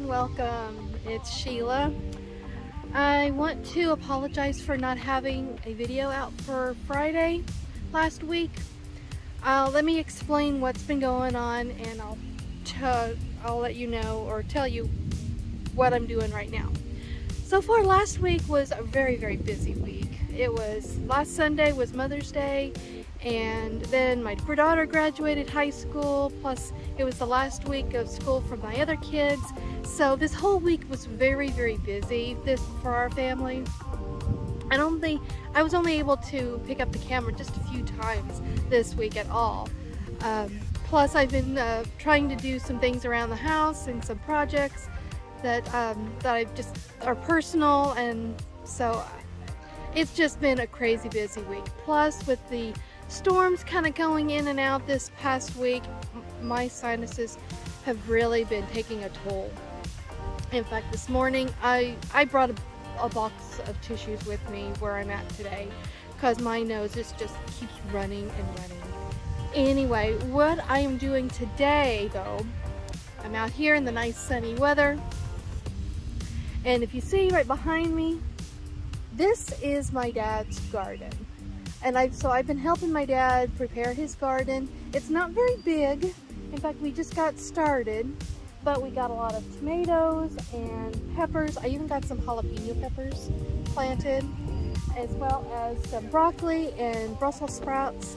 and welcome. It's Sheila. I want to apologize for not having a video out for Friday last week. Let me explain what's been going on, and I'll let you know or tell you what I'm doing right now. So far, last week was a very busy week. It was last Sunday was Mother's Day, and then my daughter graduated high school, plus it was the last week of school for my other kids. So this whole week was very busy for our family. I was only able to pick up the camera just a few times this week at all. Plus I've been trying to do some things around the house and some projects that I just are personal, and so it's just been a crazy busy week. Plus with the storms kind of going in and out this past week, my sinuses have really been taking a toll. In fact, this morning I brought a box of tissues with me where I'm at today because my nose just keeps running and running. Anyway, what I am doing today though, I'm out here in the nice sunny weather, and if you see right behind me, this is my dad's garden. And I've been helping my dad prepare his garden. It's not very big. In fact, we just got started, but we got a lot of tomatoes and peppers. I even got some jalapeno peppers planted, as well as some broccoli and Brussels sprouts.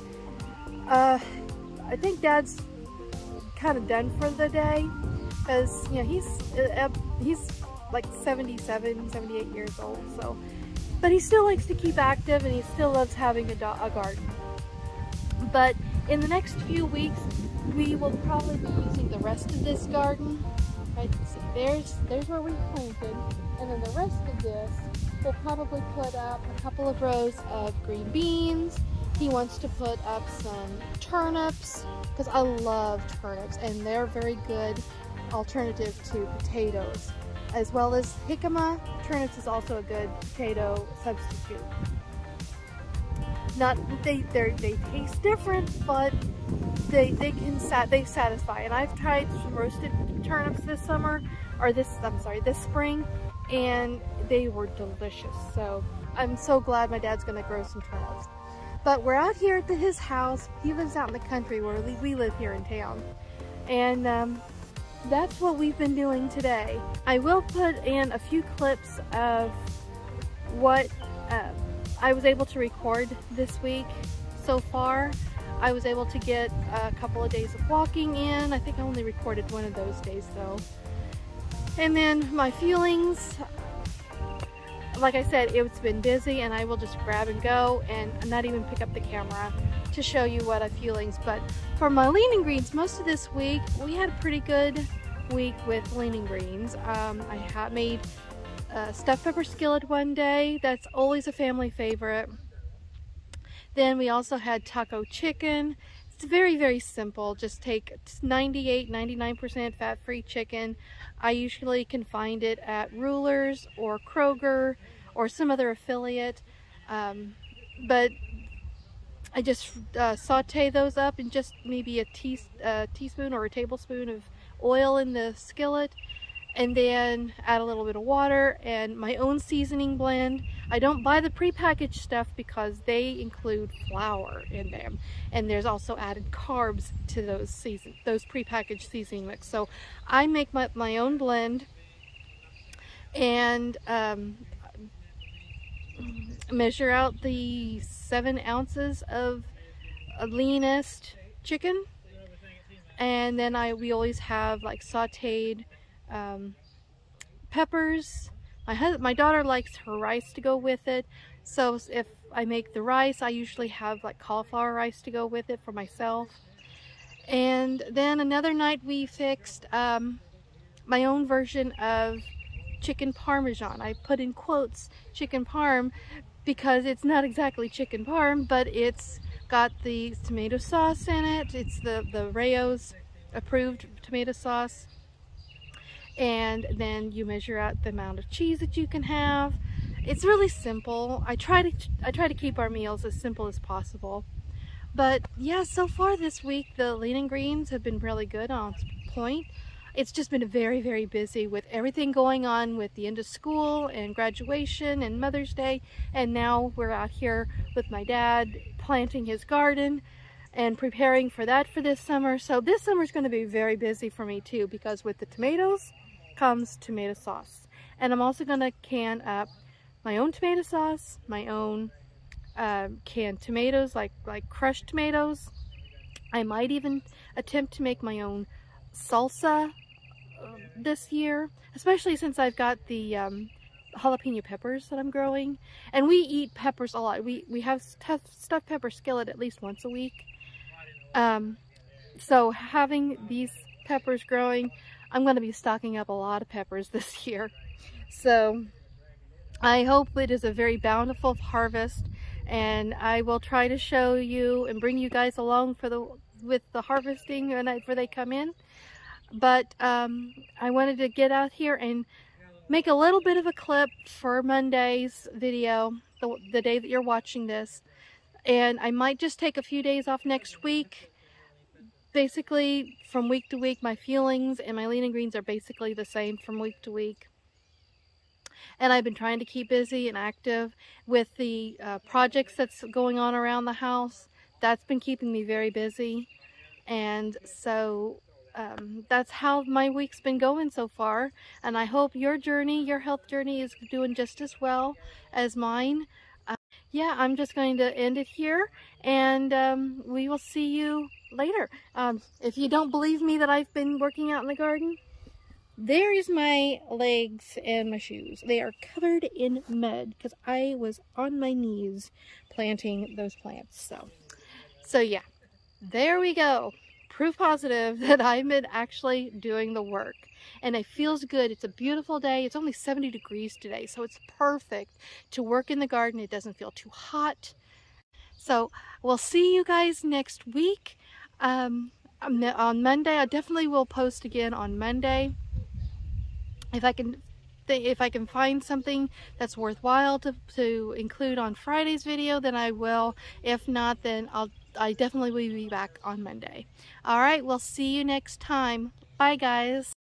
I think Dad's kind of done for the day, because you know he's like 77, 78 years old, so. But he still likes to keep active, and he still loves having a garden. But in the next few weeks, we will probably be using the rest of this garden. Right, so there's where we planted, and then the rest of this, we'll probably put up a couple of rows of green beans. He wants to put up some turnips, because I love turnips, and they're a very good alternative to potatoes. As well as jicama. Turnips is also a good potato substitute. They taste different, but they satisfy. And I've tried some roasted turnips this spring, and they were delicious. So I'm so glad my dad's gonna grow some turnips. But we're out here at his house. He lives out in the country where we live here in town, and that's what we've been doing today. I will put in a few clips of what I was able to record this week so far. I was able to get a couple of days of walking in. I think I only recorded one of those days though. And then my feelings, like I said, it's been busy, and I will just grab and go and not even pick up the camera to show you what I'm feelings. But for my lean greens, most of this week we had a pretty good week with lean greens. I made stuffed pepper skillet one day. That's always a family favorite. Then we also had taco chicken. It's very simple. Just take 99% fat-free chicken. I usually can find it at Rulers or Kroger or some other affiliate, but I just saute those up in just maybe a teaspoon or a tablespoon of oil in the skillet, and then add a little bit of water and my own seasoning blend. I don't buy the prepackaged stuff because they include flour in them, and there's also added carbs to those prepackaged seasoning mix. So I make my own blend, and measure out the 7 ounces of leanest chicken, and then we always have like sauteed peppers. My daughter likes her rice to go with it, so if I make the rice, I usually have like cauliflower rice to go with it for myself. And then another night we fixed my own version of chicken parmesan. I put in quotes chicken parm because it's not exactly chicken parm, but it's got the tomato sauce in it. It's the Rayo's approved tomato sauce. And then you measure out the amount of cheese that you can have. It's really simple. I try to keep our meals as simple as possible. But yeah, so far this week the lean greens have been really good on point. it's just been very, very busy with everything going on with the end of school and graduation and Mother's Day. And now we're out here with my dad planting his garden and preparing for that for this summer. So this summer is going to be very busy for me too, because with the tomatoes comes tomato sauce. And I'm also going to can up my own tomato sauce, my own canned tomatoes, like crushed tomatoes. I might even attempt to make my own salsa this year, especially since I've got the jalapeno peppers that I'm growing. And we eat peppers a lot. We have stuffed pepper skillet at least once a week. So having these peppers growing, I'm going to be stocking up a lot of peppers this year. So I hope it is a very bountiful harvest, and I will try to show you and bring you guys along with the harvesting whenever they come in. But I wanted to get out here and make a little bit of a clip for Monday's video, the day that you're watching this. And I might just take a few days off next week. Basically, from week to week, my feelings and my lean and greens are basically the same from week to week. And I've been trying to keep busy and active with the projects that's going on around the house. That's been keeping me very busy. And so that's how my week's been going so far. And I hope your journey, your health journey, is doing just as well as mine. Yeah, I'm just going to end it here, and we will see you later. If you don't believe me that I've been working out in the garden, there is my legs and my shoes. They are covered in mud because I was on my knees planting those plants. So yeah, there we go. Proof positive that I've been actually doing the work, and it feels good. It's a beautiful day. It's only 70 degrees today, so it's perfect to work in the garden. It doesn't feel too hot. So we'll see you guys next week on Monday. I definitely will post again on Monday if I can find something that's worthwhile to include on Friday's video, then I will. If not, then I definitely will be back on Monday. All right, we'll see you next time. Bye, guys.